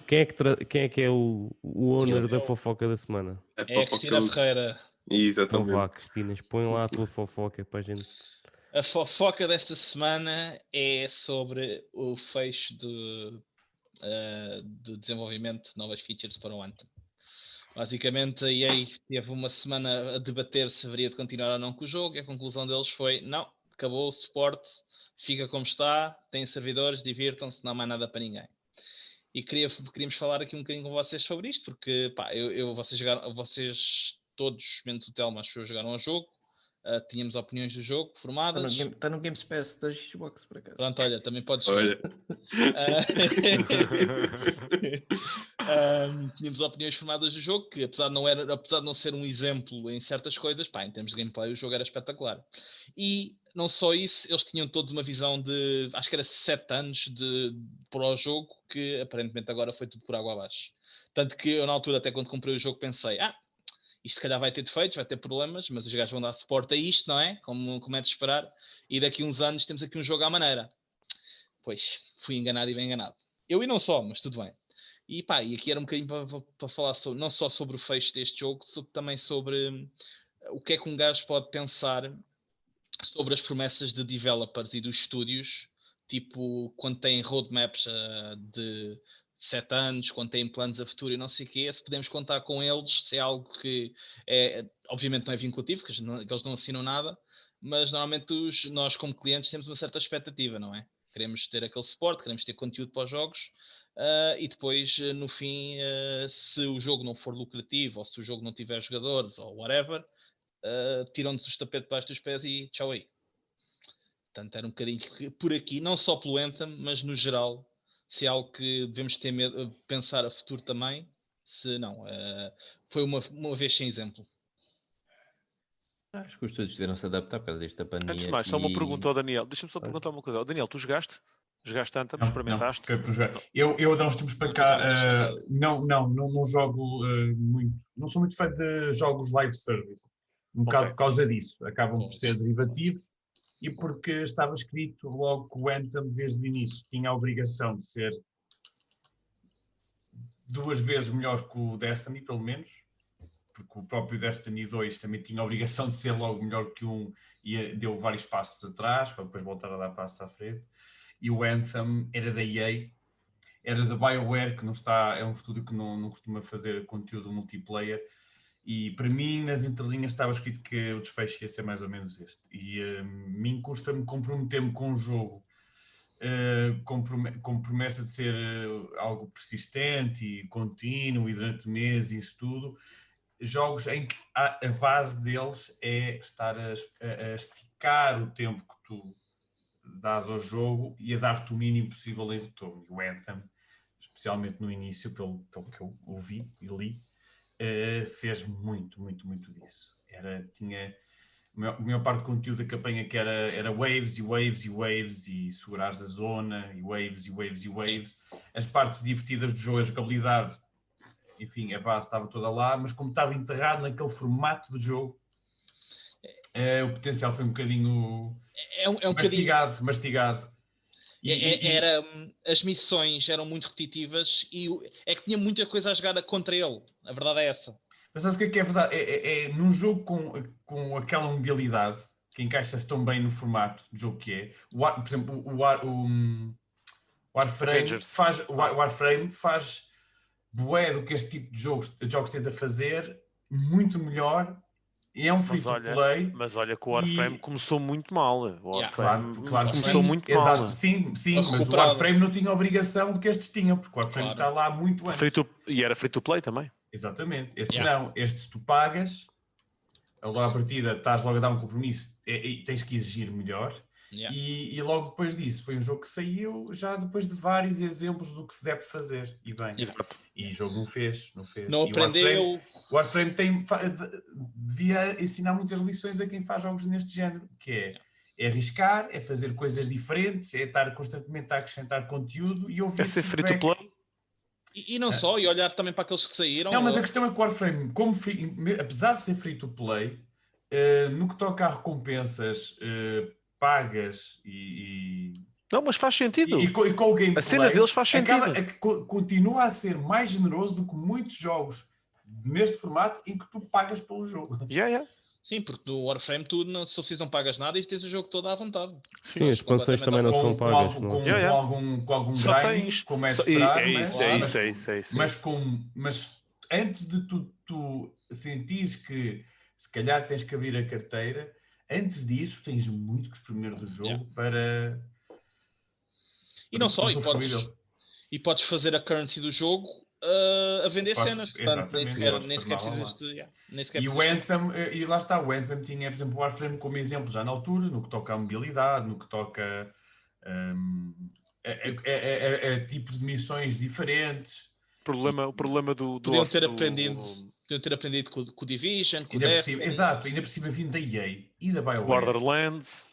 Quem é que é o owner da fofoca da semana? É a Cristina Ferreira. Então Exatamente. vá, Cristina, põe lá a tua fofoca para a gente. A fofoca desta semana é sobre o fecho do desenvolvimento de novas features para o Anthem. Basicamente, a EA teve uma semana a debater se haveria de continuar ou não com o jogo, e a conclusão deles foi: não, acabou o suporte, fica como está, tem servidores, divirtam-se, não há mais nada para ninguém. E queríamos falar aqui um bocadinho com vocês sobre isto, porque pá, vocês todos, menos o Telmo, acho que jogaram ao jogo, tínhamos opiniões do jogo formadas. Está no Game Pass da Xbox, por acaso. Pronto, olha, também podes Olha. tínhamos opiniões formadas do jogo, que apesar de não ser um exemplo em certas coisas, pá, em termos de gameplay o jogo era espetacular. E não só isso, eles tinham todos uma visão de, acho que era 7 anos para o jogo, que aparentemente agora foi tudo por água abaixo. Tanto que eu na altura, até quando comprei o jogo, pensei, isto se calhar vai ter defeitos, vai ter problemas, mas os gajos vão dar suporte a isto, não é? Como é de esperar. E daqui a uns anos temos aqui um jogo à maneira. Pois, fui enganado e bem enganado. Eu e não só, mas tudo bem. E pá, e aqui era um bocadinho para falar não só sobre o fecho deste jogo, também sobre o que é que um gajo pode pensar sobre as promessas de developers e dos estúdios, tipo, quando têm roadmaps de 7 anos, quando têm planos a futuro e não sei o quê, se podemos contar com eles, se é algo que obviamente não é vinculativo, que eles não assinam nada, mas normalmente nós como clientes temos uma certa expectativa, não é? Queremos ter aquele suporte, queremos ter conteúdo para os jogos, e depois, no fim, se o jogo não for lucrativo, ou se o jogo não tiver jogadores, ou whatever, tiram-nos os tapetes debaixo dos pés e tchau aí. Portanto, era um bocadinho por aqui, não só pelo Anthem, mas no geral, se é algo que devemos ter medo, pensar a futuro também, se não, foi uma vez sem exemplo. Acho que os estudos tiveram-se adaptar por causa desta pandemia. Antes de mais, só uma pergunta ao Daniel. Deixa-me só perguntar uma coisa. Daniel, tu jogaste? Jogaste Anthem? Experimentaste? Eu há uns tempos para cá não jogo muito. Não sou muito fã de jogos live service. Um bocado por causa disso. Acabam por ser derivativos e porque estava escrito logo que o Anthem, desde o início, tinha a obrigação de ser 2 vezes melhor que o Destiny, pelo menos. Porque o próprio Destiny 2 também tinha a obrigação de ser logo melhor que um e deu vários passos atrás, para depois voltar a dar passos à frente. E o Anthem era da EA, era da BioWare, que não está, é um estúdio que não costuma fazer conteúdo multiplayer, e para mim nas entrelinhas estava escrito que o desfecho ia ser mais ou menos este. E mim custa-me comprometer-me com um jogo com promessa de ser algo persistente e contínuo e durante meses e isso tudo. Jogos em que a base deles é estar a esticar o tempo que tu dás ao jogo e a dar-te o mínimo possível em retorno. E o Anthem, especialmente no início, pelo que eu ouvi e li, fez muito disso. Tinha a maior parte do conteúdo da campanha que era waves e waves e waves e segurares a zona e waves e waves e waves. As partes divertidas do jogo, a jogabilidade, enfim, a base estava toda lá, mas como estava enterrado naquele formato do jogo, o potencial foi um bocadinho mastigado. As missões eram muito repetitivas e é que tinha muita coisa a jogar contra ele. A verdade é essa. Mas sabes o que é verdade? É num jogo com aquela mobilidade que encaixa-se tão bem no formato do jogo que é. Por exemplo, o Warframe faz bué do que este tipo de jogos tenta fazer, muito melhor, e é um free-to-play. Mas olha que o Warframe começou muito mal. Claro, começou muito mal. Exato, sim, mas o Warframe não tinha a obrigação de que estes tinham, porque o Warframe está lá muito antes. E era free-to-play também. Exatamente. Estes não. Estes tu pagas, logo à partida estás logo a dar um compromisso e tens que exigir melhor. E logo depois disso foi um jogo que saiu já depois de vários exemplos do que se deve fazer e bem. Exato. E o jogo não fez. Não aprendeu. O Warframe devia ensinar muitas lições a quem faz jogos neste género, que é arriscar, é fazer coisas diferentes, é estar constantemente a acrescentar conteúdo e ouvir ser free-to-play. E não só, e olhar também para aqueles que saíram. Não, mas a questão é que o Warframe, apesar de ser free-to-play, no que toca a recompensas pagas e Não, mas faz sentido. E com o gameplay, A cena deles faz sentido. Continua a ser mais generoso do que muitos jogos neste formato em que tu pagas pelo jogo. Yeah. Sim, porque no Warframe tu não, se preciso não pagas nada e tens o jogo todo à vontade. Sim, as expansões também não são pagas. Com algum grinding, como é de esperar, mas antes de tu sentires que se calhar tens que abrir a carteira, antes disso tens muito que exprimir do jogo para... E não só, e podes fazer a currency do jogo a vender cenas. Portanto, nem sequer precisas de... E o Anthem, e lá está, o Anthem tinha, por exemplo, o Warframe como exemplo já na altura, no que toca à mobilidade, no que toca a tipos de missões diferentes. O problema do... Podiam ter aprendido com o Division, com o Destiny. Exato, ainda por cima vindo da EA e da BioWare. Borderlands.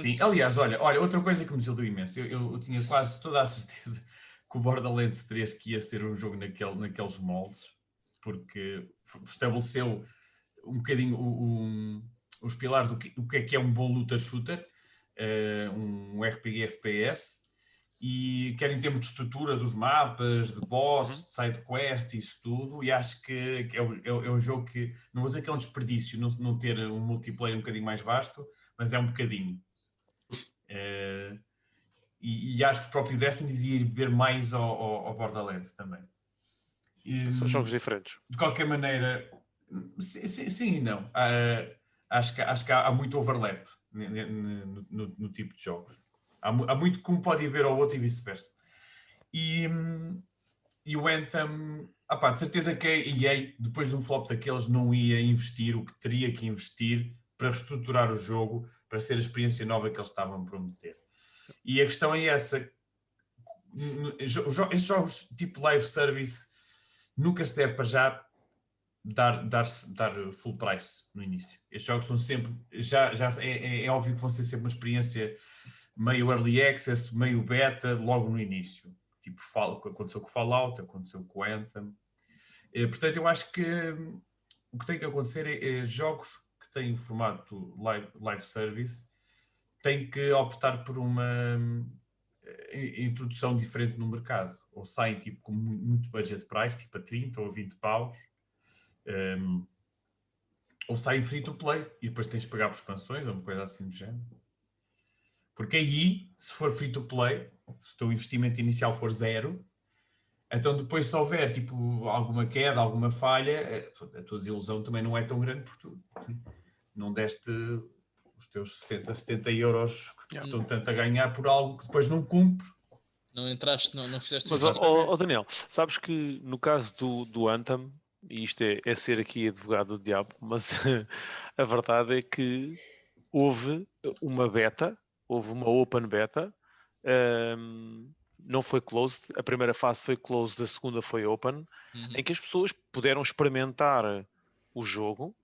Sim, aliás, olha, outra coisa que me desiludiu imenso, eu tinha quase toda a certeza que o Borderlands 3 que ia ser um jogo naqueles moldes, porque estabeleceu um bocadinho os pilares do que é um bom luta-shooter, um RPG FPS, e quer em termos de estrutura dos mapas, de boss, de side quest, isso tudo, e acho que é um jogo que, não vou dizer que é um desperdício não ter um multiplayer um bocadinho mais vasto, mas é um bocadinho. E acho que o próprio Destiny devia ir beber mais ao Borderlands também. São jogos diferentes. De qualquer maneira, sim e não. Acho que há muito overlap no tipo de jogos. Há muito que um pode ir ver ao outro e vice-versa. E o Anthem, de certeza que a EA, depois de um flop daqueles, não ia investir o que teria que investir para reestruturar o jogo, para ser a experiência nova que eles estavam a prometer. E a questão é essa. Estes jogos tipo live service nunca se deve para já dar full price no início. Estes jogos são sempre... É óbvio que vão ser sempre uma experiência meio early access, meio beta, logo no início. Tipo, aconteceu com o Fallout, aconteceu com o Anthem. Portanto, eu acho que o que tem que acontecer é jogos que têm formato live service têm que optar por uma introdução diferente no mercado. Ou saem tipo, com muito budget price, tipo a 30 ou 20 paus, ou saem free to play e depois tens de pagar por expansões ou uma coisa assim do género. Porque aí, se for free to play, se o teu investimento inicial for zero, então depois se houver tipo, alguma queda, alguma falha, a tua desilusão também não é tão grande por tudo. Não deste os teus 60, 70 euros que te custam tanto a ganhar por algo que depois não cumpre. Não entraste, não fizeste... Mas, Daniel, sabes que no caso do Anthem, e isto é ser aqui advogado do diabo, mas a verdade é que houve uma beta, houve uma open beta, não foi closed, a primeira fase foi closed, a segunda foi open, em que as pessoas puderam experimentar o jogo,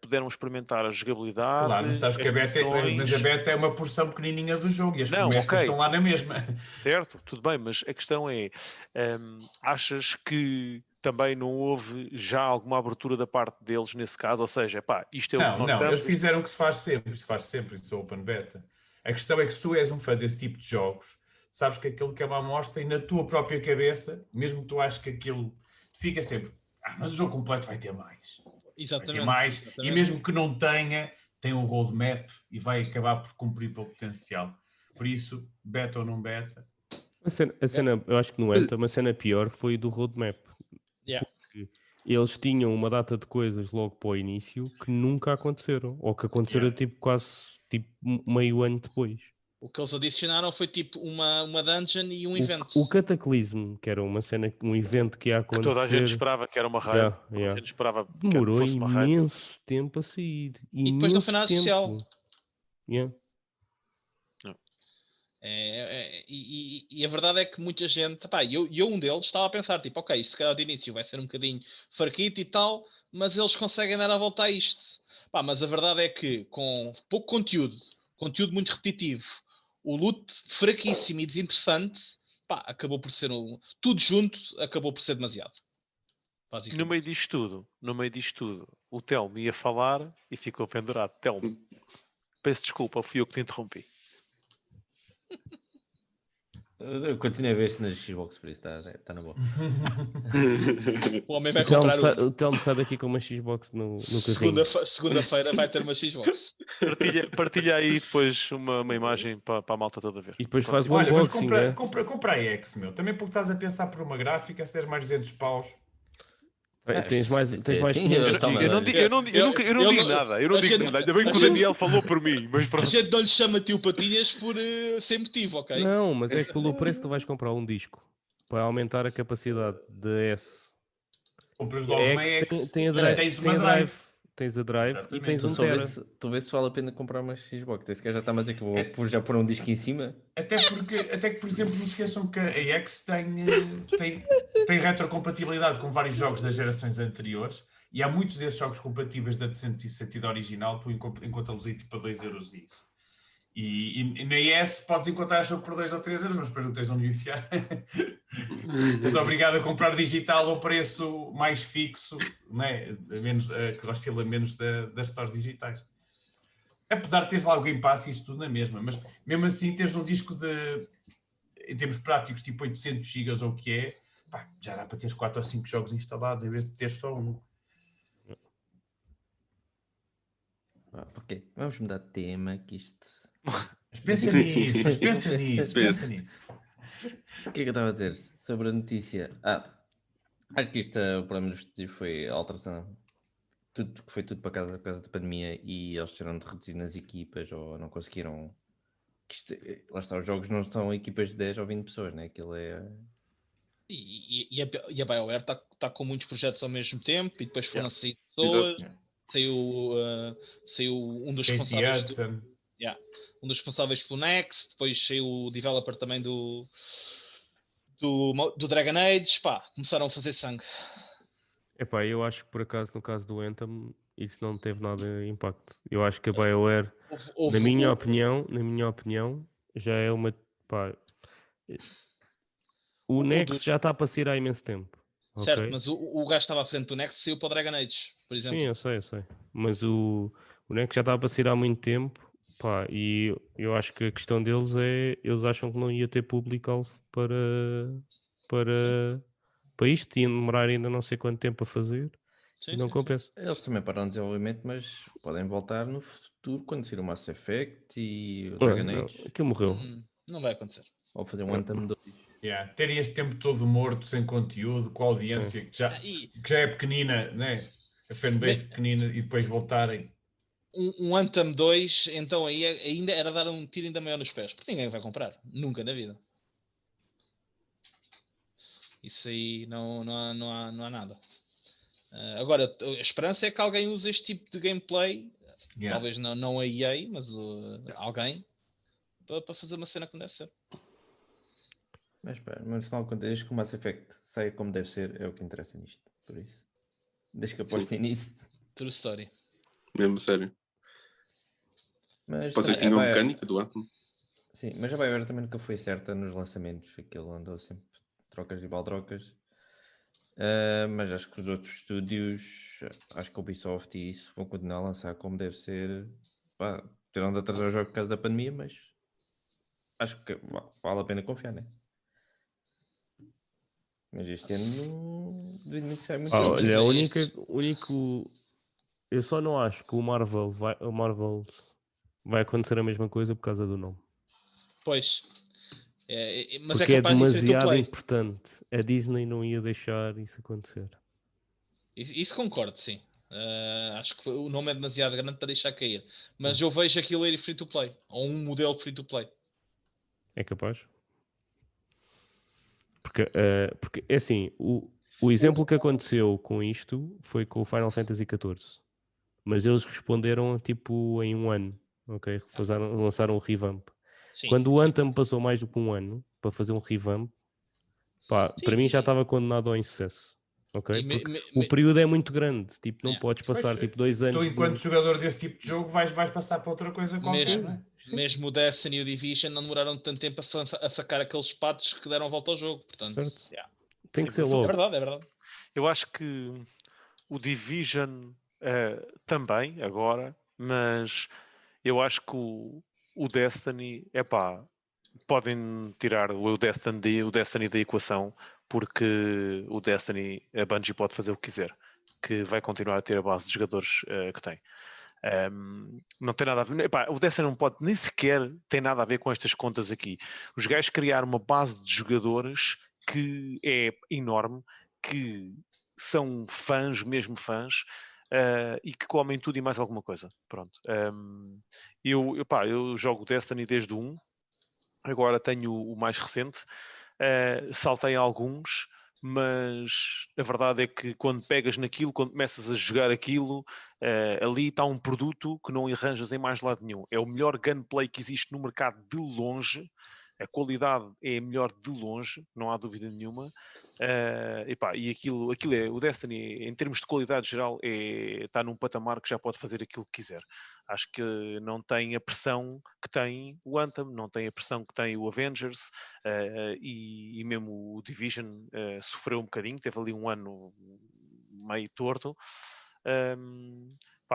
puderam experimentar a jogabilidade. Claro, mas sabes que a beta é uma porção pequenininha do jogo e as promessas estão lá na mesma. Certo, tudo bem, mas a questão é, achas que também não houve já alguma abertura da parte deles nesse caso? Ou seja, isto é o que nós estamos... Eles fizeram o que se faz sempre, isso é open beta. A questão é que se tu és um fã desse tipo de jogos, sabes que aquilo que é uma amostra e na tua própria cabeça, mesmo que tu aches que aquilo fica sempre, mas o jogo completo vai ter mais. Exatamente. Vai ter mais, e mesmo que não tenha, tem um roadmap e vai acabar por cumprir pelo potencial. Por isso, beta ou não beta. A cena, eu acho que no Anthem, a cena pior foi do roadmap. Porque eles tinham uma data de coisas logo para o início que nunca aconteceram. Ou que aconteceram quase meio ano depois. O que eles adicionaram foi tipo uma dungeon e um evento. O Cataclismo, que era uma cena, um evento que ia acontecer. Que toda a gente esperava que era uma raid. A gente esperava demorou que fosse uma raid. imenso tempo a sair. E depois não foi nada social. E a verdade é que muita gente, eu um deles estava a pensar, tipo, ok, se calhar de início vai ser um bocadinho fraquito e tal, mas eles conseguem dar a volta a isto. Mas a verdade é que com pouco conteúdo muito repetitivo, o loot fraquíssimo e desinteressante, acabou por ser tudo junto, acabou por ser demasiado. No meio disto tudo, o Telmo ia falar e ficou pendurado. Telmo, peço desculpa, fui eu que te interrompi. Eu continuo a ver isto nas Xbox, por isso está na boa. O homem vai comprar O Telmo sai daqui com uma Xbox no carrinho. Segunda-feira vai ter uma Xbox. Partilha aí depois uma imagem para a malta toda ver. E depois faz o Olha, mas unboxing, compra a X, meu. Também porque estás a pensar por uma gráfica, se deres mais 200 paus. Tens mais sim, 500 Eu não digo nada. Eu não digo nada. Ainda bem que o Daniel falou por mim. Mas A pronto. gente não lhe chama tio Patinhas por sem motivo, ok? Não, mas é que pelo preço tu vais comprar um disco para aumentar a capacidade de S. Compras logo uma X, tem a drive, tens uma drive. Tens a drive Exatamente. e tens Então um só tera. tu vês se vale a pena comprar uma Xbox. Esse cara já está a dizer que vou já pôr um disco em cima. Até que, por exemplo, não se esqueçam que a X tem retrocompatibilidade com vários jogos das gerações anteriores e há muitos desses jogos compatíveis da 360 da original, tu encontras aí tipo a 2€ e isso. E na ES podes encontrar jogo por 2 ou 3€, mas depois não tens onde enfiar. És obrigado a comprar digital ao preço mais fixo, né? Que oscila menos das stores digitais. Apesar de teres lá o Game Pass e isso tudo na mesma, mas mesmo assim teres um disco em termos práticos, tipo 800 GB ou o que é, pá, já dá para teres 4 ou 5 jogos instalados em vez de ter só um. Ok, vamos mudar de tema, que isto... Mas pensa nisso. O que é que eu estava a dizer sobre a notícia? Acho que isto, o problema do estúdio foi a alteração. Foi tudo para casa por causa da pandemia e eles tiveram de reduzir nas equipas ou não conseguiram. Lá está, os jogos não são equipas de 10 ou 20 pessoas, né? Aquilo é. E a BioWare está com muitos projetos ao mesmo tempo e depois foram sair pessoas. Saiu um dos responsáveis. Um dos responsáveis pelo Next, depois saiu o developer também do Dragon Age. Pá, começaram a fazer sangue. Epá, eu acho que por acaso no caso do Anthem isso não teve nada de impacto. Eu acho que a BioWare, na minha opinião, já é uma. Pá, o Next já está para sair há imenso tempo. Certo, okay? mas o gajo estava à frente do Next e saiu para o Dragon Age, por exemplo. Sim, eu sei. Mas o Next já estava para sair há muito tempo. Pá, e eu acho que a questão deles é, eles acham que não ia ter público-alvo para isto, ia demorar ainda não sei quanto tempo a fazer. Sim, e não compensa. Eles também pararam o desenvolvimento, mas podem voltar no futuro quando sair o Mass Effect e o Dragon Age. Aquilo morreu. Não vai acontecer. Ou fazer um Anthem 2. Terem este tempo todo morto, sem conteúdo, com a audiência que já é pequenina, né? A fanbase pequenina, e depois voltarem. Um Anthem 2, então aí ainda era dar um tiro ainda maior nos pés, porque ninguém vai comprar, nunca na vida. Isso aí não há nada. Agora, a esperança é que alguém use este tipo de gameplay, talvez não a EA, mas alguém, para fazer uma cena como deve ser. Mas espera, mas não acontece que o Mass Effect saia como deve ser, é o que interessa nisto. Por isso, desde que apostem nisso. True story. Mesmo sério. Mas pode ser que tenha uma mecânica do Anthem. Sim, mas a BioWare também nunca foi certa nos lançamentos. Aquilo andou sempre trocas e baldrocas. Mas acho que os outros estúdios, acho que a Ubisoft e isso vão continuar a lançar como deve ser. Terão de atrasar o jogo por causa da pandemia, mas acho que vale a pena confiar, né? Mas este ano sai muito bem. Olha, único. Eu só não acho que o Marvel vai acontecer a mesma coisa por causa do nome. Pois. Mas porque é demasiado de importante. A Disney não ia deixar isso acontecer. Isso concordo, sim. Acho que o nome é demasiado grande para deixar cair. Mas eu vejo aquilo ir free to play. Ou um modelo free to play. É capaz? Porque é assim, o exemplo que aconteceu com isto foi com o Final Fantasy XIV. Mas eles responderam tipo em um ano. Ok? Lançaram um revamp. Sim, quando o Anthem passou mais do que um ano para fazer um revamp, para mim já estava condenado ao insucesso. Okay? O período é muito grande, tipo, não podes passar tipo 2 anos. Tu, enquanto jogador desse tipo de jogo, vais passar para outra coisa qualquer, não é? Mesmo o Destiny e o Division não demoraram tanto tempo a sacar aqueles patos que deram volta ao jogo. Portanto, tem que ser logo. É verdade. Eu acho que o Division também, agora, mas eu acho que o Destiny, podem tirar o Destiny da equação, porque o Destiny, a Bungie pode fazer o que quiser, que vai continuar a ter a base de jogadores que tem. Não tem nada a ver. Epá, o Destiny não pode, nem sequer tem nada a ver com estas contas aqui. Os gajos criaram uma base de jogadores que é enorme, que são fãs, mesmo fãs, e que comem tudo e mais alguma coisa. Pronto. Eu jogo Destiny desde o 1, agora tenho o mais recente, saltei alguns, mas a verdade é que quando pegas naquilo, quando começas a jogar aquilo, ali está um produto que não arranjas em mais lado nenhum. É o melhor gunplay que existe no mercado de longe. A qualidade é a melhor de longe, não há dúvida nenhuma. E aquilo é, o Destiny, em termos de qualidade geral, está num patamar que já pode fazer aquilo que quiser. Acho que não tem a pressão que tem o Anthem, não tem a pressão que tem o Avengers, e mesmo o Division sofreu um bocadinho, teve ali um ano meio torto.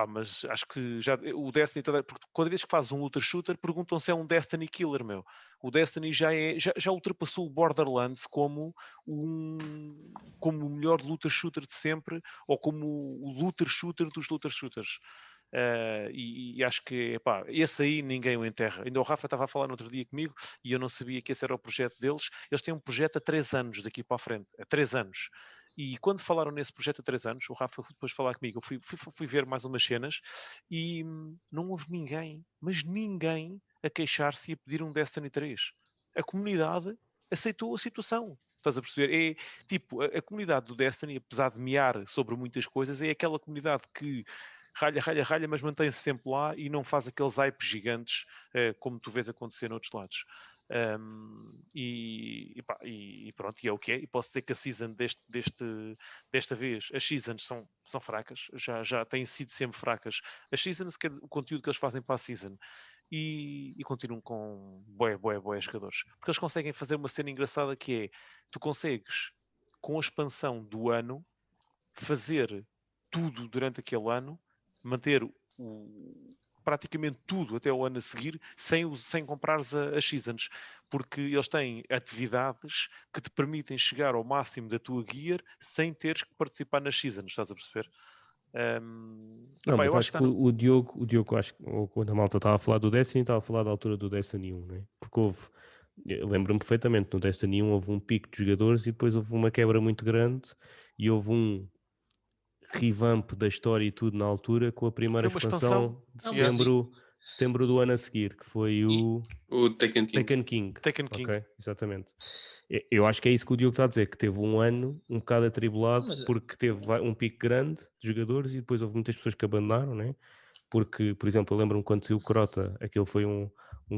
Mas acho que já o Destiny, porque cada vez que fazes um Ultra Shooter, perguntam se é um Destiny Killer, meu. O Destiny já ultrapassou o Borderlands como o melhor Looter Shooter de sempre, ou como o Looter Shooter dos Looter Shooters. E acho que, esse aí ninguém o enterra. Ainda o Rafa estava a falar no outro dia comigo e eu não sabia que esse era o projeto deles. Eles têm um projeto a 3 anos daqui para a frente. A 3 anos. E quando falaram nesse projeto há 3 anos, o Rafa depois falar comigo, eu fui ver mais umas cenas e não houve ninguém, mas ninguém, a queixar-se e a pedir um Destiny 3. A comunidade aceitou a situação. Estás a perceber? É tipo, a comunidade do Destiny, apesar de mear sobre muitas coisas, é aquela comunidade que ralha, mas mantém-se sempre lá e não faz aqueles hypes gigantes como tu vês acontecer noutros lados. E pronto, e é o que é. E posso dizer que a season desta vez, as seasons são fracas, já têm sido sempre fracas. As seasons, o conteúdo que eles fazem para a season, e continuam com bué jogadores. Porque eles conseguem fazer uma cena engraçada que é, tu consegues, com a expansão do ano, fazer tudo durante aquele ano, manter praticamente tudo até o ano a seguir, sem comprares as seasons, porque eles têm atividades que te permitem chegar ao máximo da tua gear sem teres que participar nas seasons, estás a perceber? Mas acho que o Diogo, acho que quando a malta estava a falar do Destiny, estava a falar da altura do Destiny 1, né? Porque eu lembro-me perfeitamente, no Destiny 1 houve um pico de jogadores e depois houve uma quebra muito grande e houve um revamp da história e tudo na altura com a primeira expansão de setembro do ano a seguir, que foi o Taken King. Okay, exatamente. Eu acho que é isso que o Diogo está a dizer, que teve um ano um bocado atribulado porque teve um pico grande de jogadores e depois houve muitas pessoas que abandonaram, né? Porque, por exemplo, eu lembro-me quando saiu o Crota, aquele foi um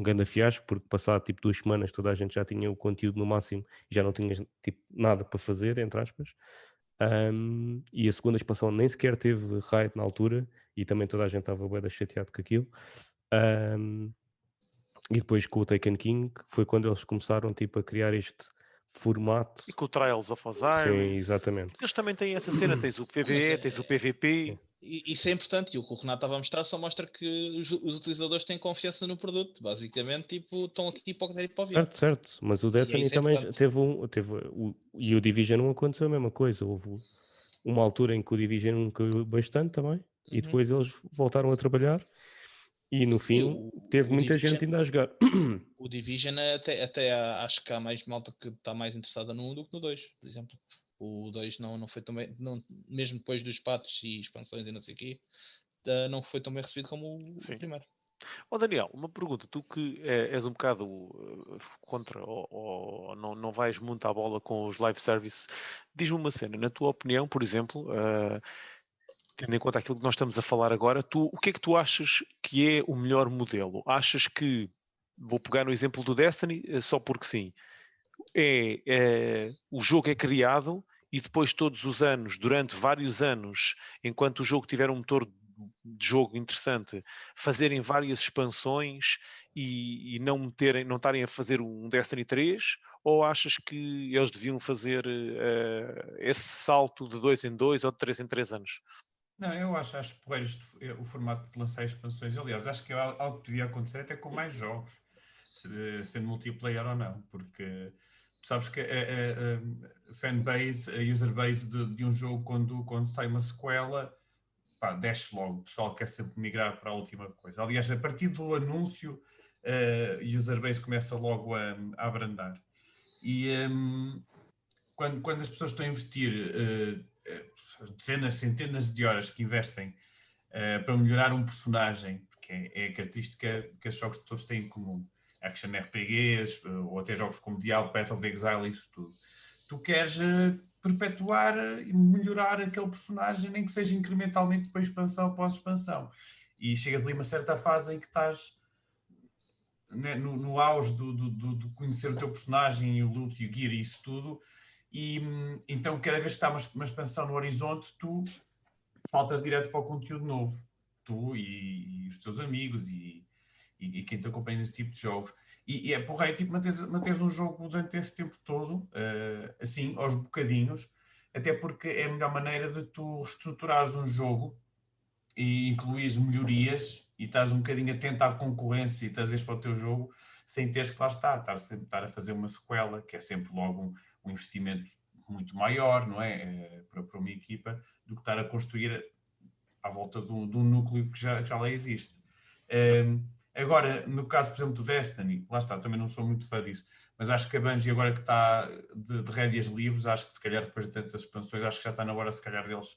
grande fiasco, porque passado tipo 2 semanas toda a gente já tinha o conteúdo no máximo e já não tinha tipo nada para fazer, entre aspas. E a segunda expansão nem sequer teve raid na altura e também toda a gente estava bué chateado com aquilo. E depois com o Taken King foi quando eles começaram tipo, a criar este formato. E com o Trials of Osiris. Sim, exatamente. Eles também têm essa cena, tens o PvE, tens o PvP. Isso é importante, e o que o Renato estava a mostrar só mostra que os utilizadores têm confiança no produto. Basicamente, tipo, estão aqui para ouvir. Certo, mas o Destiny também teve e o Division 1 aconteceu a mesma coisa. Houve uma altura em que o Division 1 caiu bastante também, e depois eles voltaram a trabalhar. E no fim, teve muita gente ainda a jogar. O Division até acho que há mais malta que está mais interessada no 1 do que no 2, por exemplo. O 2 não foi tão bem, mesmo depois dos patches e expansões e não sei o quê, não foi tão bem recebido como o primeiro. Daniel, uma pergunta. Tu que és um bocado contra ou não vais muito à bola com os live service, diz-me uma cena. Na tua opinião, por exemplo... tendo em conta aquilo que nós estamos a falar agora, o que é que tu achas que é o melhor modelo? Achas que, vou pegar no exemplo do Destiny, só porque sim, o jogo é criado e depois todos os anos, durante vários anos, enquanto o jogo tiver um motor de jogo interessante, fazerem várias expansões e não estarem a fazer um Destiny 3? Ou achas que eles deviam fazer esse salto de 2 em 2 ou de 3 em 3 anos? Não, eu acho porreiro o formato de lançar expansões. Aliás, acho que é algo que devia acontecer até com mais jogos. sendo multiplayer ou não, porque tu sabes que a fanbase, a user base de um jogo, quando sai uma sequela, pá, desce logo, o pessoal quer sempre migrar para a última coisa. Aliás, a partir do anúncio, a user base começa logo a abrandar. E quando as pessoas estão a investir dezenas, centenas de horas que investem para melhorar um personagem, porque é a característica que os jogos todos têm em comum, action RPGs, ou até jogos como Diablo, Path of Exile, isso tudo. Tu queres perpetuar e melhorar aquele personagem, nem que seja incrementalmente depois expansão após expansão. E chegas ali a uma certa fase em que estás, né, no auge do conhecer o teu personagem, e o loot e o gear e isso tudo, e então cada vez que está uma expansão no horizonte, tu faltas direto para o conteúdo novo. Tu e os teus amigos e quem te acompanha nesse tipo de jogos. E é porreiro, tipo, manteres um jogo durante esse tempo todo, assim, aos bocadinhos, até porque é a melhor maneira de tu reestruturares um jogo e incluires melhorias e estás um bocadinho atento à concorrência e trazeres para o teu jogo sem teres que lá estar a fazer uma sequela, que é sempre logo um investimento muito maior, não é? Para uma equipa, do que estar a construir à volta de um núcleo que já lá existe. Agora, no caso, por exemplo, do Destiny, lá está, também não sou muito fã disso, mas acho que a Bungie, agora que está de rédeas livres, acho que se calhar depois de tantas expansões, acho que já está na hora, se calhar, deles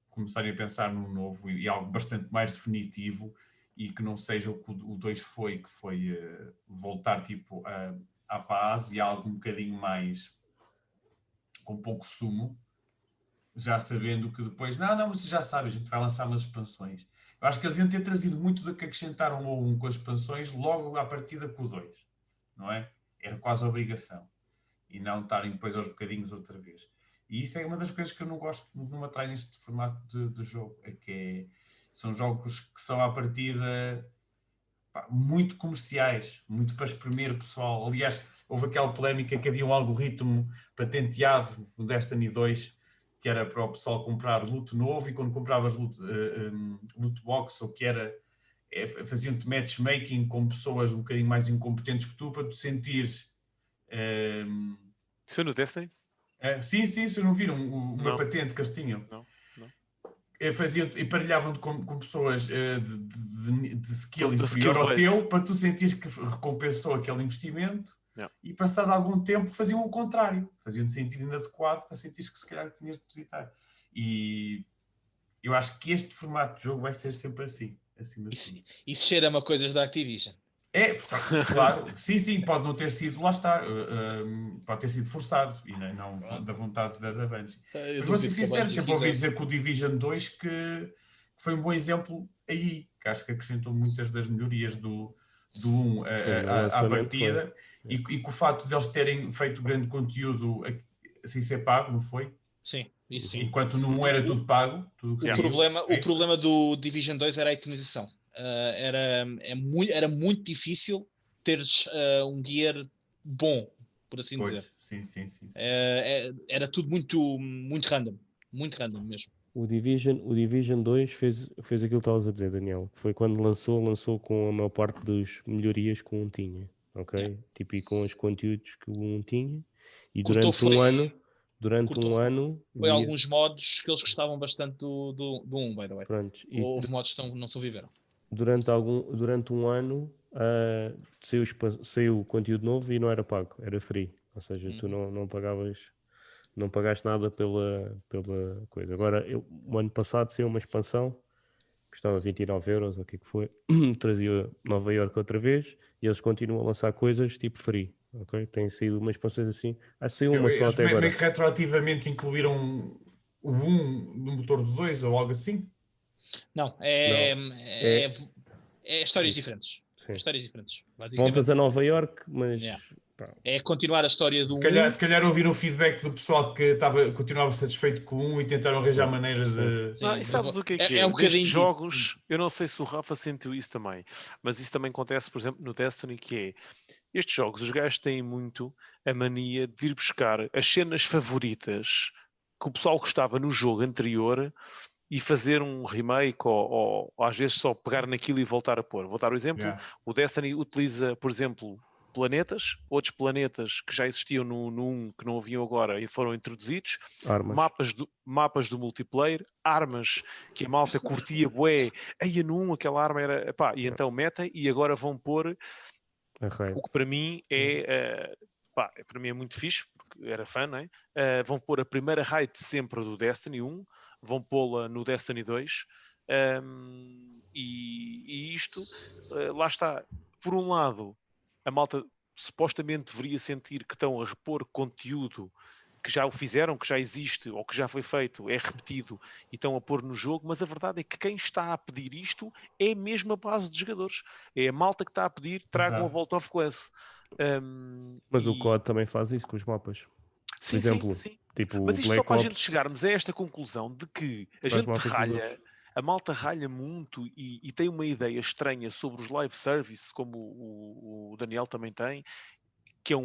começarem a pensar num novo e algo bastante mais definitivo e que não seja o que o 2 foi, que foi voltar tipo à paz e algo um bocadinho mais com pouco sumo, já sabendo que depois, não, mas já sabe, a gente vai lançar umas expansões. Eu acho que eles deviam ter trazido muito do que acrescentaram ao 1 com as expansões logo à partida com o 2, não é? Era quase a obrigação. E não estarem depois aos bocadinhos outra vez. E isso é uma das coisas que eu não gosto, não me atrai neste formato de jogo, é que são jogos que são à partida muito comerciais, muito para espremer o pessoal. Aliás, houve aquela polémica que havia um algoritmo patenteado no Destiny 2 que era para o pessoal comprar loot novo, e quando compravas loot box, ou que era, faziam-te matchmaking com pessoas um bocadinho mais incompetentes que tu, para tu sentires... Isso é no Destiny? Sim, vocês não viram uma patente que eles tinham? Não. Emparelhavam-te com pessoas de skill Contra inferior skill ao base. teu, para tu sentires que recompensou aquele investimento. E passado algum tempo faziam o contrário, faziam-te sentir inadequado para sentires que se calhar tinhas de depositar. E eu acho que este formato de jogo vai ser sempre assim. Isso cheira-me a coisas da Activision. Claro, sim, pode não ter sido, lá está, pode ter sido forçado e não da vontade da Bungie. Mas vou ser sincero, sempre ouvi dizer que o Division 2 que foi um bom exemplo aí, que acho que acrescentou muitas das melhorias do 1 à partida, e que o facto de eles terem feito grande conteúdo sem ser pago, não foi? Sim, isso sim. Enquanto no 1 era tudo pago. O problema do Division 2 era a itemização. Era muito difícil teres um gear bom, por assim dizer. Sim. Era tudo muito random mesmo. O Division 2 fez aquilo que estavas a dizer, Daniel. Foi quando lançou com a maior parte das melhorias que o 1 tinha, ok? Tipo, e com os conteúdos que o 1 tinha. E durante um ano... Foi alguns modos que eles gostavam bastante do 1, by the way. Pronto, houve modos que não sobreviveram. Durante um ano saiu o conteúdo novo e não era pago, era free. Ou seja, tu não pagaste nada pela coisa. Agora, o ano passado saiu uma expansão, custava 29€, ou o que foi, trazia Nova Iorque outra vez, e eles continuam a lançar coisas tipo free. Okay? Tem sido umas expansões assim. Saiu uma só até agora. Meio que retroativamente incluíram o 1 no motor do 2 ou algo assim? Não, é histórias diferentes. Histórias diferentes. Voltas a Nova Iorque, mas... É continuar a história do 1. Se calhar ouviram o feedback do pessoal que continuava satisfeito com o 1 e tentaram arranjar maneiras de... Não, e sabes o que é? É um bocadinho jogos, disso. Eu não sei se o Rafa sentiu isso também, mas isso também acontece, por exemplo, no Destiny, que é... Estes jogos, os gajos têm muito a mania de ir buscar as cenas favoritas que o pessoal gostava no jogo anterior e fazer um remake ou às vezes só pegar naquilo e voltar a pôr. Vou dar o exemplo. O Destiny utiliza, por exemplo, planetas, outros planetas que já existiam no 1 que não haviam agora e foram introduzidos, mapas do multiplayer, armas que a malta curtia, bué, aí no 1 aquela arma era, pá, e então metem e agora vão pôr o que para mim para mim é muito fixe, porque era fã, não é? Vão pôr a primeira raid sempre do Destiny 1, vão pô-la no Destiny 2, e isto, lá está, por um lado, a malta supostamente deveria sentir que estão a repor conteúdo que já o fizeram, que já existe ou que já foi feito, é repetido e estão a pôr no jogo, mas a verdade é que quem está a pedir isto é mesmo a base de jogadores. É a malta que está a pedir, tragam a Vault of Glass. Mas o COD também faz isso com os mapas. Por exemplo, sim. tipo mas isto Black só para a Ops gente chegarmos a esta conclusão de que a gente ralha, a malta ralha muito e tem uma ideia estranha sobre os live service, como o Daniel também tem, que é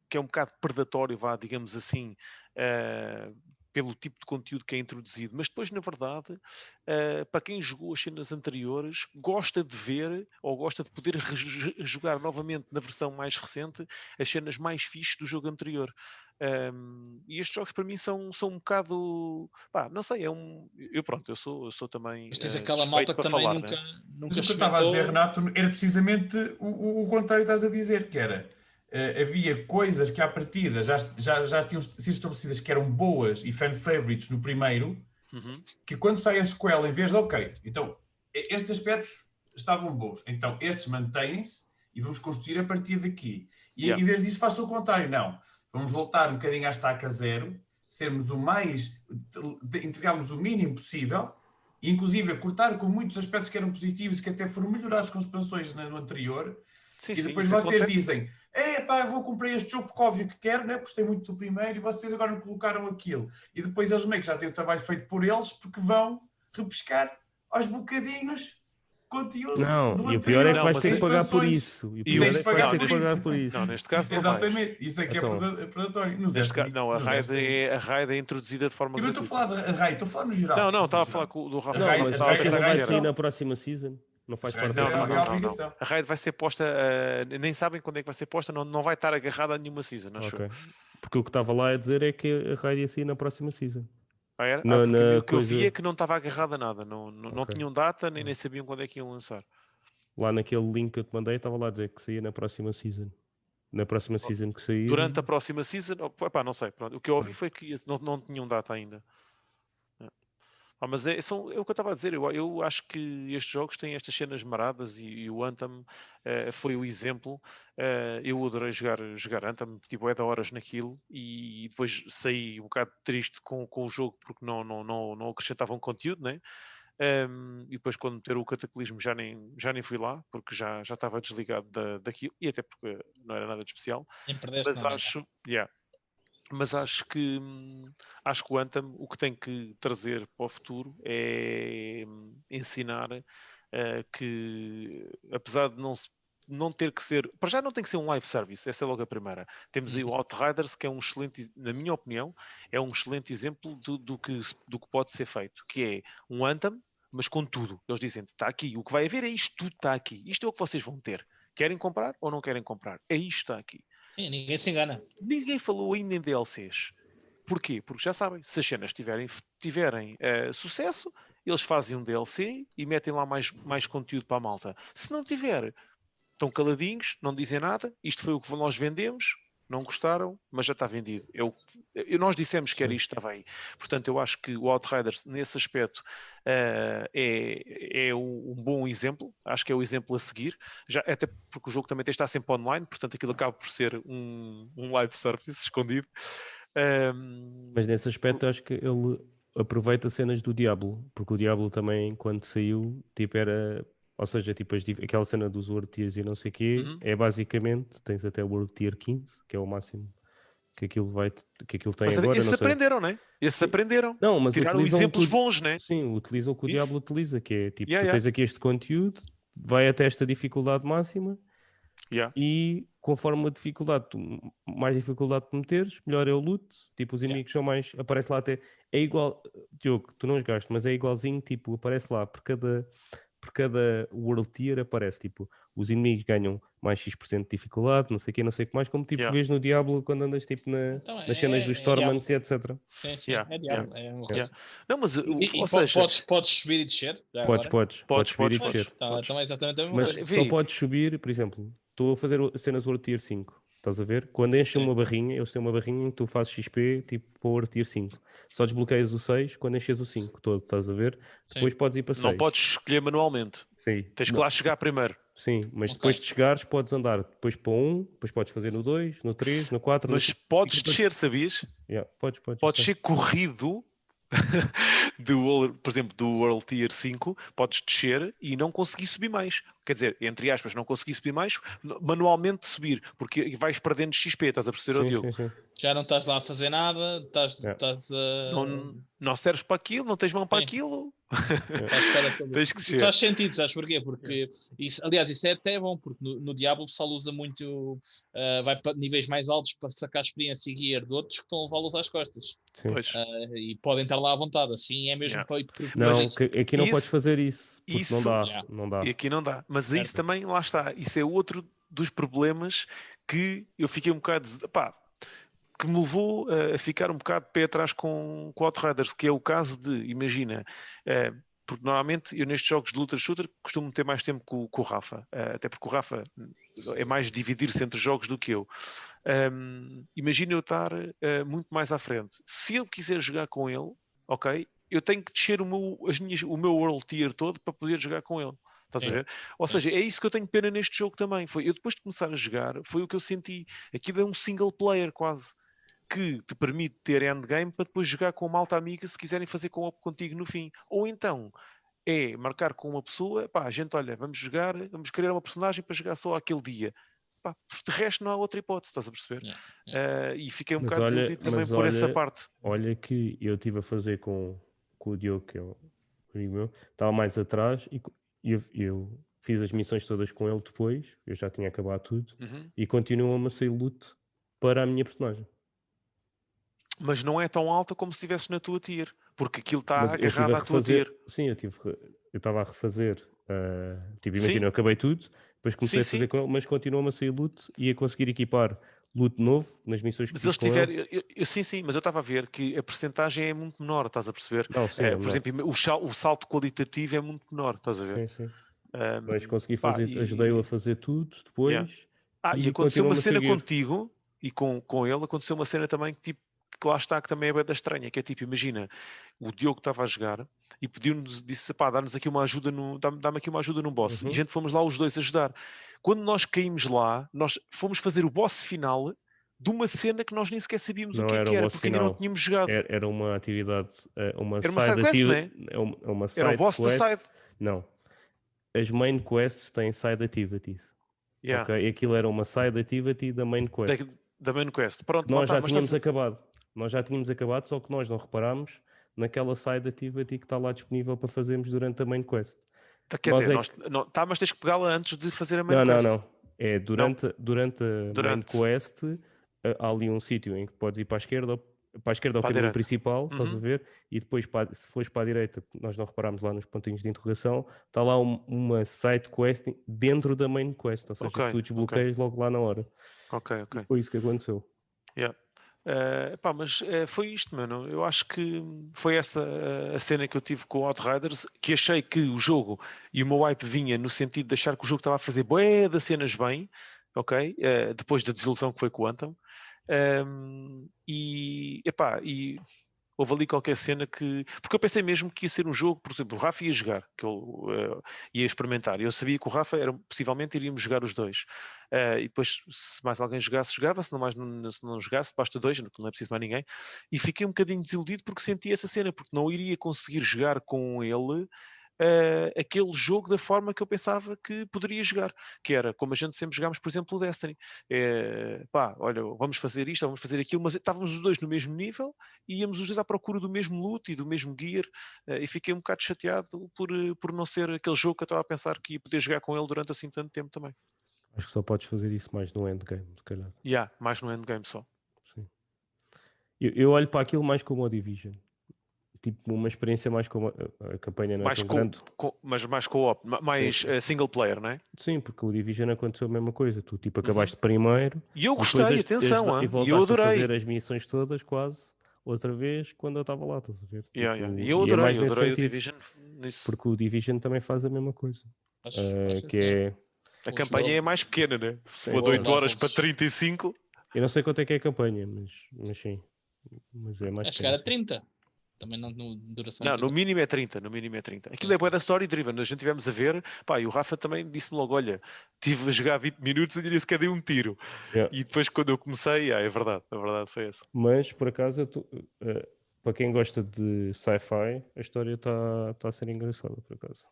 que é um bocado predatório, digamos assim, pelo tipo de conteúdo que é introduzido, mas depois, na verdade, para quem jogou as cenas anteriores, gosta de ver ou gosta de poder jogar novamente na versão mais recente as cenas mais fixes do jogo anterior. E estes jogos para mim são um bocado, não sei, eu sou também mas tens aquela malta que também falar, nunca mas o que eu estava a dizer, Renato, era precisamente o contrário que estás a dizer, que era havia coisas que à partida já tinham sido estabelecidas que eram boas e fan favorites no primeiro, que quando sai a sequela, em vez de então estes aspectos estavam bons, então estes mantêm-se e vamos construir a partir daqui. E em vez disso faço o contrário, não. Vamos voltar um bocadinho à estaca zero, sermos entregarmos o mínimo possível, e inclusive cortar com muitos aspectos que eram positivos, que até foram melhorados com expansões no anterior, e depois vocês dizem, eu vou comprar este jogo porque óbvio que quero, né? Gostei muito do primeiro, e vocês agora não colocaram aquilo. E depois eles meio que já têm o trabalho feito por eles, porque vão repescar aos bocadinhos conteúdo do anterior. E o pior é que vais ter que pagar por isso. E tens de pagar por isso. Não, neste caso não. Exatamente, isso é que é predatório. A raid é introduzida de forma gratuita. Eu não estou a falar da raid, estou a falar no geral. Não, estava a falar do Rafa. Mas a raid vai sair na próxima season. Não faz parte não. A raid vai ser posta, nem sabem quando é que vai ser posta, não vai estar agarrada a nenhuma season, acho eu. Porque o que estava lá a dizer é que a raid ia sair na próxima season. Era? O que eu vi é que não estava agarrado a nada, não tinham data, nem sabiam quando é que iam lançar. Lá naquele link que eu te mandei estava lá a dizer que saía na próxima season. Na próxima season que saía. Durante a próxima season, não sei, pronto. O que eu ouvi foi que não tinham data ainda. Mas é o que eu estava a dizer, eu acho que estes jogos têm estas cenas maradas e o Anthem foi o exemplo. Eu adorei jogar Anthem, tipo, é de horas naquilo, e depois saí um bocado triste com o jogo porque não acrescentavam conteúdo, né? E depois quando meter o Cataclismo já nem fui lá, porque já estava desligado daquilo, e até porque não era nada de especial. Mas acho que o Anthem o que tem que trazer para o futuro é ensinar que, apesar de não ter que ser... Para já não tem que ser um live service, essa é logo a primeira. Temos aí o Outriders, que é um excelente, na minha opinião, é um excelente exemplo do que pode ser feito, que é um Anthem, mas com tudo. Eles dizem, está aqui, o que vai haver é isto, tudo está aqui. Isto é o que vocês vão ter. Querem comprar ou não querem comprar? É isto, está aqui. Sim, ninguém se engana. Ninguém falou ainda em DLCs. Porquê? Porque já sabem, se as cenas tiverem sucesso, eles fazem um DLC e metem lá mais conteúdo para a malta. Se não tiver, estão caladinhos, não dizem nada, isto foi o que nós vendemos, não gostaram, mas já está vendido. Nós dissemos que era isto, estava aí. Portanto, eu acho que o Outriders, nesse aspecto, é um bom exemplo. Acho que é o exemplo a seguir. Até porque o jogo também está sempre online, portanto, aquilo acaba por ser um live service escondido. Mas nesse aspecto, acho que ele aproveita cenas do Diablo, porque o Diablo também, quando saiu, tipo, era... Ou seja, tipo, aquela cena dos World Tiers e não sei o quê, é basicamente, tens até o World Tier 15, que é o máximo que aquilo tem mas agora. Esses aprenderam, não é? Esses aprenderam. Não, mas tiraram exemplos bons, não é? Sim, utilizam o que o Diablo utiliza, que é tipo, tu tens aqui este conteúdo, vai até esta dificuldade máxima E conforme a dificuldade, mais dificuldade de meteres, melhor é o loot. Tipo, os inimigos são mais. Aparece lá até. É igual. Diogo, tu não jogaste, mas é igualzinho. Tipo, aparece lá por cada World Tier aparece, tipo, os inimigos ganham mais X% de dificuldade, não sei o que, não sei o que mais, como tipo vês no Diablo quando andas tipo nas cenas dos Torments e etc. Sim, é Diablo, é uma coisa. Não, mas, ou seja, podes subir e descer? Podes subir e descer. Então é exatamente a mesma mas coisa. só podes subir, por exemplo, estou a fazer cenas World Tier 5. Estás a ver? Quando enchem uma barrinha, eles têm uma barrinha em que tu fazes XP tipo para o Tier 5. Só desbloqueias o 6 quando enches o 5 todo, estás a ver? Depois podes ir para 6. Não podes escolher manualmente. Sim. Tens que lá chegar primeiro. Sim, mas depois de chegares podes andar depois para 1, depois podes fazer no 2, no 3, no 4... Mas podes descer, sabias? Podes ser corrido... por exemplo, do World Tier 5, podes descer e não conseguir subir mais. Quer dizer, entre aspas, não conseguir subir mais, manualmente subir, porque vais perdendo XP, estás a perceber, Diogo? Sim. Já não estás lá a fazer nada, estás a... Não serves para aquilo, não tens mão para aquilo. Tens que descer. Faz sentido, sabes porquê? Porque, aliás, isso é até bom, porque no Diablo o pessoal usa muito, vai para níveis mais altos para sacar experiência e gear de outros que estão a levá-los às costas. E podem estar lá à vontade, assim é mesmo para... Não, aqui não podes fazer isso, porque isso, não dá. E aqui não dá, mas isso também, lá está, isso é outro dos problemas que eu fiquei um bocado... que me levou a ficar um bocado de pé atrás com Outriders, que é o caso de, imagina, porque normalmente eu nestes jogos de luta shooter costumo ter mais tempo com o Rafa, até porque o Rafa é mais dividir-se entre jogos do que eu. Imagina eu estar muito mais à frente. Se eu quiser jogar com ele, ok, eu tenho que descer o meu World Tier todo para poder jogar com ele. Estás a ver? Ou seja, é isso que eu tenho pena neste jogo também. Eu depois de começar a jogar, foi o que eu senti. Aquilo é um single player quase, que te permite ter endgame para depois jogar com uma malta amiga se quiserem fazer co-op contigo no fim. Ou então é marcar com uma pessoa, a gente, olha, vamos jogar, vamos criar uma personagem para jogar só aquele dia. De resto não há outra hipótese, estás a perceber? E fiquei um bocado desiludido também por essa parte. Olha que eu estive a fazer com o Diogo, que é o amigo meu, estava mais atrás e eu fiz as missões todas com ele depois, eu já tinha acabado tudo, e continuam a sair loot para a minha personagem. Mas não é tão alta como se estivesse na tua tier, porque aquilo está agarrado à tua tier. Sim, eu estava a refazer. Imagina, eu acabei tudo, depois comecei a fazer com ele, mas continuou-me a sair loot e a conseguir equipar loot novo nas missões que fiz com ele. Sim, mas eu estava a ver que a percentagem é muito menor, estás a perceber? Não, sim, por exemplo, o salto qualitativo é muito menor, estás a ver? Sim. Mas consegui fazer, ajudei-o a fazer tudo depois. E aconteceu uma cena contigo e com ele, aconteceu uma cena também que lá está, que também é bem da estranha, que é tipo, imagina, o Diogo estava a jogar e pediu-nos, disse, dá-nos aqui uma ajuda, dá-me aqui uma ajuda num boss. E a gente fomos lá os dois ajudar. Quando nós caímos lá, nós fomos fazer o boss final de uma cena que nós nem sequer sabíamos o que era, porque ainda não tínhamos jogado. Era uma atividade, era uma side quest, não é? Era o boss quest. da side. Não. As main quests têm side activities. Okay? E aquilo era uma side activity da main quest. Da main quest. Pronto, nós já tínhamos acabado. Nós já tínhamos acabado, só que nós não reparámos naquela side activity que está lá disponível para fazermos durante a main quest. Quer dizer, mas tens que pegá-la antes de fazer a main quest. Não. É durante a main quest, há ali um sítio em que podes ir para a esquerda ao caminho principal, estás a ver? E depois, se fores para a direita, nós não reparámos lá nos pontinhos de interrogação, está lá uma side quest dentro da main quest, ou seja, tu desbloqueias logo lá na hora. E foi isso que aconteceu. Mas foi isto, mano. Eu acho que foi essa a cena que eu tive com o Outriders, que achei que o jogo e o meu hype vinha no sentido de achar que o jogo estava a fazer bué das cenas bem, ok? Depois da desilusão que foi com o Anthem. E houve ali qualquer cena que... Porque eu pensei mesmo que ia ser um jogo, por exemplo, o Rafa ia jogar, que eu ia experimentar. Eu sabia que o Rafa, possivelmente iríamos jogar os dois. E depois, se mais alguém jogasse, jogava. Se não jogasse, basta dois, não é preciso mais ninguém. E fiquei um bocadinho desiludido porque senti essa cena, porque não iria conseguir jogar com ele aquele jogo da forma que eu pensava que poderia jogar, que era como a gente sempre jogámos, por exemplo, o Destiny. Olha, vamos fazer isto, vamos fazer aquilo, mas estávamos os dois no mesmo nível e íamos os dois à procura do mesmo loot e do mesmo gear, e fiquei um bocado chateado por não ser aquele jogo que eu estava a pensar que ia poder jogar com ele durante assim tanto tempo também. Acho que só podes fazer isso mais no endgame, se calhar. Mais no endgame só. Sim. Eu olho para aquilo mais como a Division. Tipo, uma experiência mais como a campanha não é tão grande. Mas mais co-op, mais single player, não é? Sim, porque o Division aconteceu a mesma coisa. Tu tipo acabaste primeiro. E eu gostei, atenção, e voltaste eu adorei. a fazer as missões todas quase outra vez quando eu estava lá, estás a ver? E eu é mais nesse adorei o sentido, Division nisso. porque o Division também faz a mesma coisa. Acho Que é... A campanha é mais pequena, né? Se for de 8 horas para 35. Eu não sei quanto é que é a campanha, mas sim. Mas é mais É chegar a 30. Também não duração. Não, no mínimo é 30. Aquilo é bué da story driven. A gente tivemos a ver, e o Rafa também disse-me logo, olha, estive a jogar 20 minutos e nem sequer dei um tiro. E depois quando eu comecei, é verdade, a verdade foi essa. Mas, por acaso, para quem gosta de sci-fi, a história está a ser engraçada, por acaso.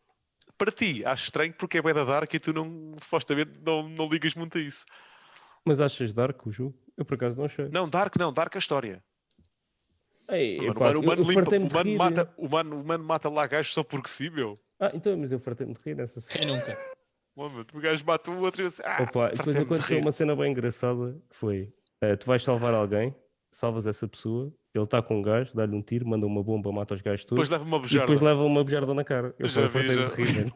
Para ti, acho estranho porque é bué da dark e tu supostamente não ligas muito a isso. Mas achas dark o jogo? Eu, por acaso, não achei. Não, dark a história. O mano mata lá gajos só porque sim, meu. Então, mas eu fartei-me de rir nessa cena. Quem nunca? O gajo mata o outro e eu assim, depois aconteceu uma cena bem engraçada que foi, tu vais salvar alguém, salvas essa pessoa, ele está com um gajo, dá-lhe um tiro, manda uma bomba, mata os gajos todos. Depois leva uma bujarda na cara. Eu fartei-me de rir, mano.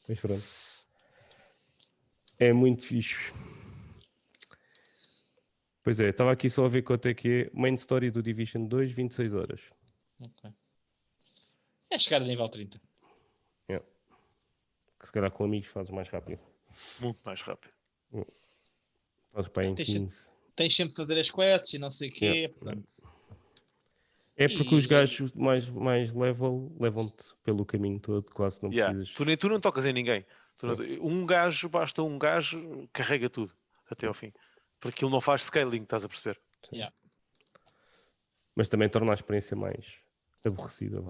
Mas pronto. É muito fixe. Pois é, estava aqui só a ver quanto é que é. Main Story do Division 2, 26 horas. Ok. É chegar a nível 30. Que se calhar com amigos fazes mais rápido. Muito mais rápido. Fazes para em 15. Tens sempre de fazer as quests e não sei o quê. Portanto... É porque os gajos mais levam-te pelo caminho todo, quase não precisas. Tu não tocas em ninguém. Basta um gajo, carrega tudo até ao fim. Porque aquilo não faz scaling, estás a perceber? Mas também torna a experiência mais aborrecida.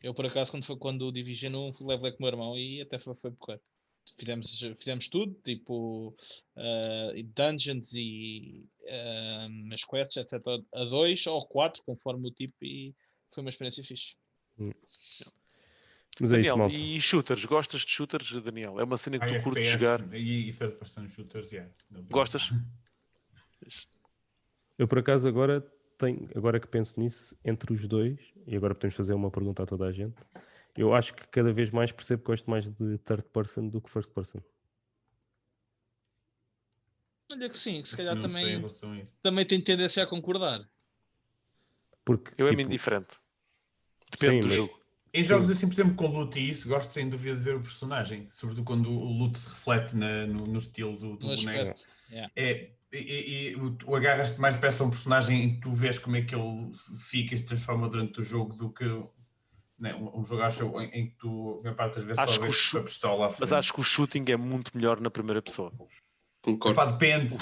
Eu por acaso, quando o Division 1, levelei com o meu irmão e até foi porreiro. Fizemos tudo, tipo dungeons e as quests, etc. A 2 ou 4, conforme o tipo, e foi uma experiência fixe. Mas Daniel, é isso, malta. E shooters? Gostas de shooters, Daniel? É uma cena que tu curtes jogar? E third person shooters, Gostas? Eu por acaso agora que penso nisso, entre os dois, e agora podemos fazer uma pergunta a toda a gente, eu acho que cada vez mais percebo que gosto mais de third person do que first person. Olha que sim, se calhar também tem tendência a concordar. Porque, eu é indiferente. Depende do jogo. Em jogos assim, por exemplo, com loot e isso, gosto sem dúvida de ver o personagem, sobretudo quando o loot se reflete no estilo do boneco. Tu agarras-te mais depressa a um personagem e tu vês como é que ele fica e se transforma durante o jogo do que um jogo em que tu, a maior parte das vezes, só vês a pistola à frente. Mas acho que o shooting é muito melhor na primeira pessoa. Depende.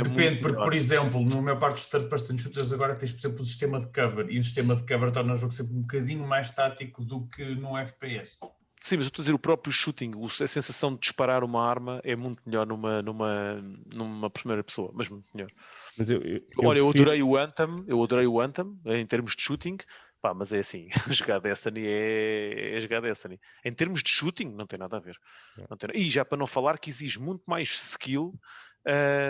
Depende, porque, por exemplo, na maior parte dos third person shooters agora tens, por exemplo, o sistema de cover, e o sistema de cover torna o jogo sempre um bocadinho mais tático do que num FPS. Sim, mas eu estou a dizer, o próprio shooting, a sensação de disparar uma arma é muito melhor numa primeira pessoa, mas muito melhor. Mas eu adorei o Anthem em termos de shooting. Mas é assim, jogar Destiny é jogar Destiny. Em termos de shooting, não tem nada a ver. E já para não falar que exige muito mais skill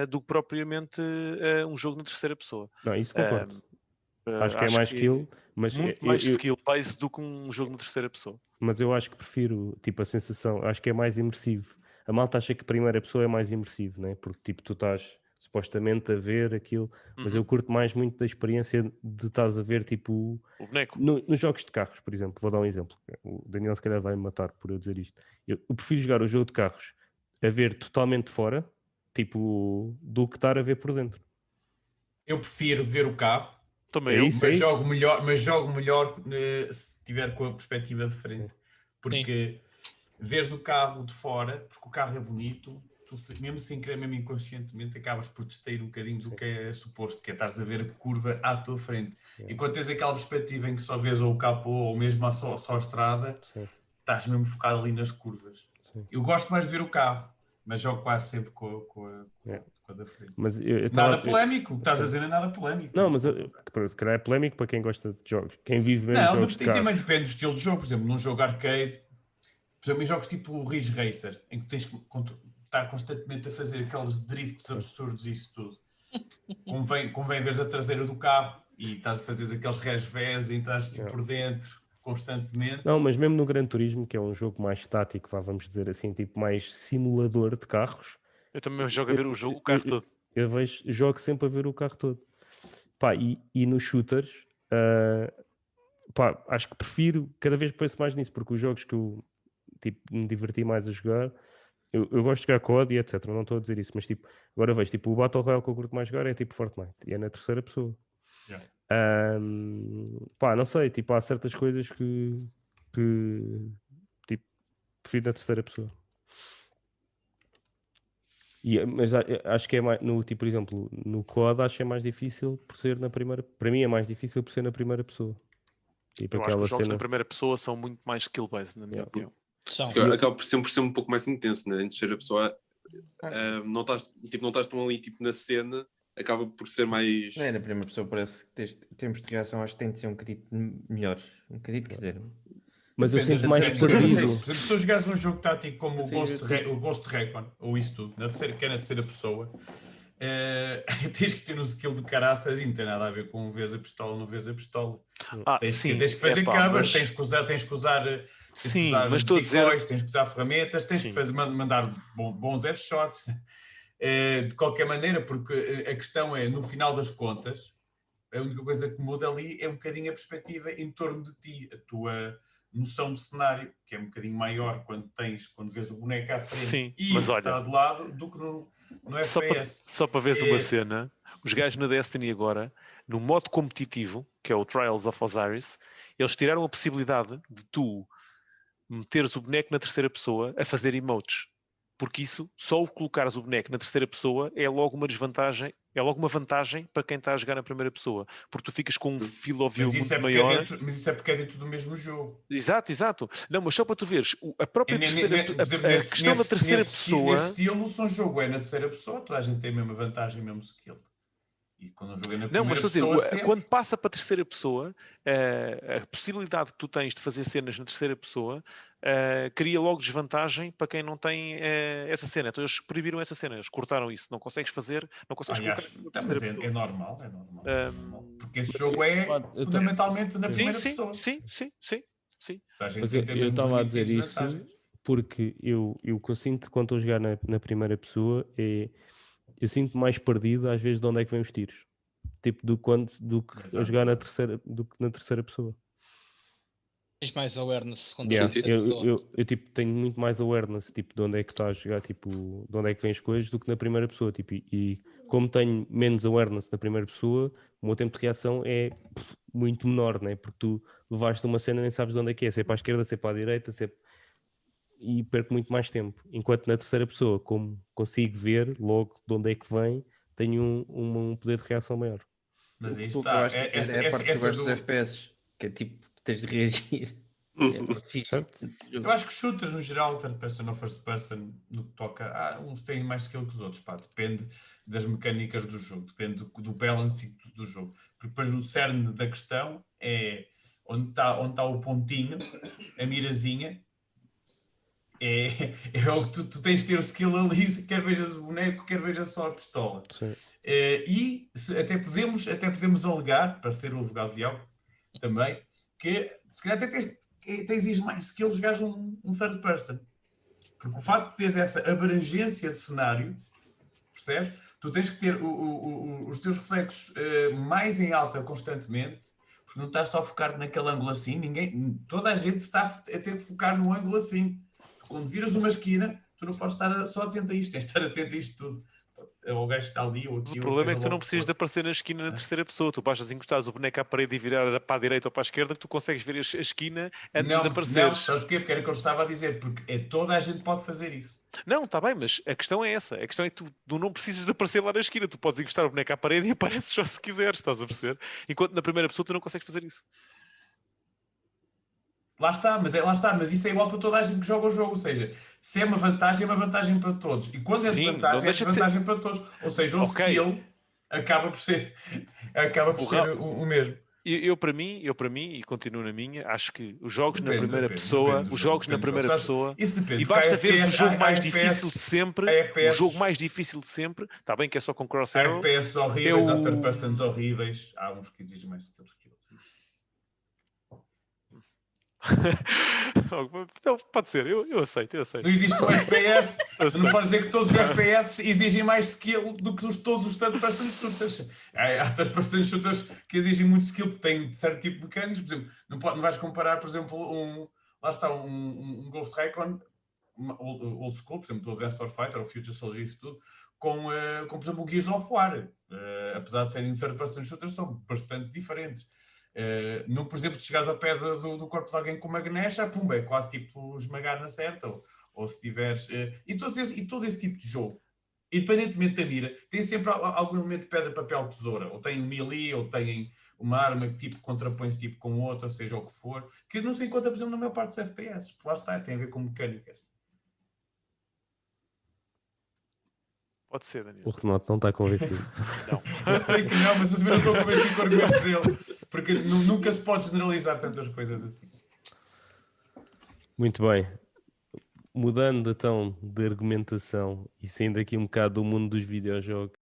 do que propriamente um jogo na terceira pessoa. Não, isso concordo. Acho que é mais skill, mas muito mais skill base do que um jogo na terceira pessoa. Mas eu acho que prefiro, tipo, a sensação, acho que é mais imersivo. A malta acha que a primeira pessoa é mais imersivo, né? Porque tipo, tu estás supostamente a ver aquilo, mas eu curto mais muito da experiência de estás a ver tipo o boneco. Nos jogos de carros, por exemplo. Vou dar um exemplo. O Daniel se calhar vai me matar por eu dizer isto. Eu prefiro jogar o jogo de carros a ver totalmente fora, tipo, do que estar a ver por dentro. Eu prefiro ver o carro. Também mas jogo melhor se tiver com a perspectiva de frente. Porque vês o carro de fora, porque o carro é bonito, tu, mesmo sem querer, mesmo inconscientemente, acabas por distrair um bocadinho do que é suposto, que é estares a ver a curva à tua frente. E quando tens aquela perspectiva em que só vês ou o capô ou mesmo só a estrada, estás mesmo focado ali nas curvas. Eu gosto mais de ver o carro, mas jogo quase sempre com Mas nada polémico, o que estás a dizer é nada polémico. Não, mas se calhar é polémico para quem gosta de jogos. Quem vive mesmo jogos de carros. Também depende do estilo de jogo. Por exemplo, num jogo arcade, por exemplo, em jogos tipo o Ridge Racer, em que tens que estar constantemente a fazer aqueles drifts absurdos e isso tudo. Convém veres a traseira do carro e estás a fazer aqueles revés e estás tipo, por dentro constantemente. Não, mas mesmo no Gran Turismo, que é um jogo mais estático, vamos dizer assim, tipo mais simulador de carros. Eu também jogo a ver o carro todo. Eu jogo sempre a ver o carro todo. Pá, e nos shooters, pá, acho que prefiro, cada vez penso mais nisso, porque os jogos que eu tipo, me diverti mais a jogar, eu gosto de jogar COD e etc, não estou a dizer isso, mas tipo, agora vejo, tipo, o Battle Royale que eu curto mais jogar é tipo Fortnite, e é na terceira pessoa. Pá, não sei, tipo, há certas coisas que tipo, prefiro na terceira pessoa. Mas acho que é mais, tipo, por exemplo, no COD acho que é mais difícil por ser na primeira, para mim é mais difícil por ser na primeira pessoa. Tipo, eu acho que os jogos na primeira pessoa são muito mais skill-based, na minha opinião. Acaba por ser um pouco mais intenso, né? Em terceira pessoa não estás tão ali tipo, na cena, acaba por ser mais... Na primeira pessoa parece que termos de reação acho que tem de ser um bocadinho melhor. Um bocadinho, quer dizer... Mas eu sinto mais perdido. Por exemplo, se tu jogares um jogo tático como o Ghost Recon, ou isso tudo, que é na terceira pessoa, tens que ter um skill de caraças e não tem nada a ver com vês a pistola ou não vês a pistola. Tens que fazer covers, tens que usar decoys, tens que usar ferramentas, tens que mandar bons headshots. De qualquer maneira, porque a questão é, no final das contas, a única coisa que muda ali é um bocadinho a perspectiva em torno de ti, a tua noção de cenário, que é um bocadinho maior quando vês o boneco à frente e o que está de lado, do que no FPS. Só para veres uma cena, os gajos na Destiny agora, no modo competitivo, que é o Trials of Osiris, eles tiraram a possibilidade de tu meteres o boneco na terceira pessoa a fazer emotes. Porque isso, só o colocares o boneco na terceira pessoa é logo uma desvantagem, é logo uma vantagem para quem está a jogar na primeira pessoa. Porque tu ficas com um field of view muito maior. Mas isso é porque é dentro do mesmo jogo. Exato. Não, mas só para tu veres, a própria questão da terceira pessoa... Nesse estilo, se um jogo é na terceira pessoa, toda a gente tem a mesma vantagem, o mesmo skill. E quando um jogo é na primeira pessoa, quando passa para a terceira pessoa, a possibilidade que tu tens de fazer cenas na terceira pessoa cria logo desvantagem para quem não tem essa cena. Então eles proibiram essa cena, eles cortaram isso. Não consegues fazer, não consegues colocar. Mas é normal. Porque esse jogo é fundamentalmente na primeira pessoa. Sim. Mas eu estava a dizer isso porque o que eu sinto quando estou a jogar na primeira pessoa é... Eu sinto mais perdido às vezes de onde é que vêm os tiros. Tipo, do que a jogar na terceira pessoa. Tens mais awareness quando eu tipo, tenho muito mais awareness tipo, de onde é que está a jogar, tipo, de onde é que vêm as coisas do que na primeira pessoa. Tipo, e como tenho menos awareness na primeira pessoa, o meu tempo de reação é muito menor, né? Porque tu levaste uma cena e nem sabes de onde é que é. Se é para a esquerda, se é para a direita, e perco muito mais tempo. Enquanto na terceira pessoa, como consigo ver logo de onde é que vem, tenho um poder de reação maior. Mas aí está. É a parte que dos FPS, que é tipo, tens de reagir. Eu acho que shooters no geral, third person ou first person, no que toca, uns têm mais skill que os outros, depende das mecânicas do jogo, depende do balance do jogo. Porque depois o cerne da questão é onde está o pontinho, a mirazinha. É o que tu tens de ter o skill ali, quer vejas o boneco, quer vejas só a pistola. Até podemos alegar, para ser o advogado de diabo também, que se calhar até tens mais skills jogares um third person. Porque o facto de teres essa abrangência de cenário, percebes? Tu tens que ter os teus reflexos mais em alta constantemente, porque não estás só a focar naquele ângulo assim, toda a gente está a ter que focar num ângulo assim. Quando viras uma esquina, tu não podes estar só atento a isto, tens de estar atento a isto tudo. O gajo está ali ou aqui. O problema é que tu não precisas de aparecer na esquina na terceira pessoa. Tu bastas encostares o boneco à parede e virar para a direita ou para a esquerda que tu consegues ver a esquina antes de aparecer. Não, sabes porquê? Porque era o que eu estava a dizer, porque toda a gente pode fazer isso. Não, está bem, mas a questão é essa. A questão é que tu não precisas de aparecer lá na esquina. Tu podes encostar o boneco à parede e apareces só se quiseres, estás a perceber? Enquanto na primeira pessoa tu não consegues fazer isso. Lá está, mas isso é igual para toda a gente que joga o jogo, ou seja, se é uma vantagem para todos, e quando é Sim, desvantagem, não é deixa de desvantagem para todos, ou seja, o Ok. skill acaba por ser, o mesmo. Eu para mim, e continuo na minha, acho que os jogos na Depende, primeira depende, pessoa, depende dos os jogos, jogos na depende dos primeira jogos. pessoa, Isso depende, e porque basta há veres o FPS jogo mais FPS difícil de sempre, há FPS o jogo mais difícil de sempre, está bem que é só com Há crosshair, FPS horríveis, há third persons horríveis, há uns que exigem mais skills que outros. Então, pode ser, eu aceito. Não existe um FPS, Eu tu não sei. podes dizer que todos os FPS exigem mais skill do que todos os third person shooters. Há third person shooters que exigem muito skill, porque têm certo tipo de mecânicos. Por exemplo, não vais comparar, por exemplo, lá está, um Ghost Recon old school, por exemplo, do Advanced Warfighter ou Future Soldier, isso tudo, com, por exemplo, o Gears of War. Apesar de serem third person shooters, são bastante diferentes. Por exemplo, se chegares ao pé do corpo de alguém com uma ganecha, pumba, é quase tipo esmagar na certa, ou se tiveres. E todo esse tipo de jogo, independentemente da mira, tem sempre algum elemento de pedra, papel, tesoura, ou tem um melee, ou tem uma arma que tipo contrapõe-se tipo, com outra, seja o que for, que não se encontra, por exemplo, na maior parte dos FPS. Lá está, tem a ver com mecânicas. Pode ser, Daniel. O Renato não está convencido. Não. Eu sei que não, mas eu também não estou convencido com o argumento dele, porque nunca se pode generalizar tantas coisas assim. Muito bem. Mudando então de argumentação e saindo aqui um bocado do mundo dos videojogos,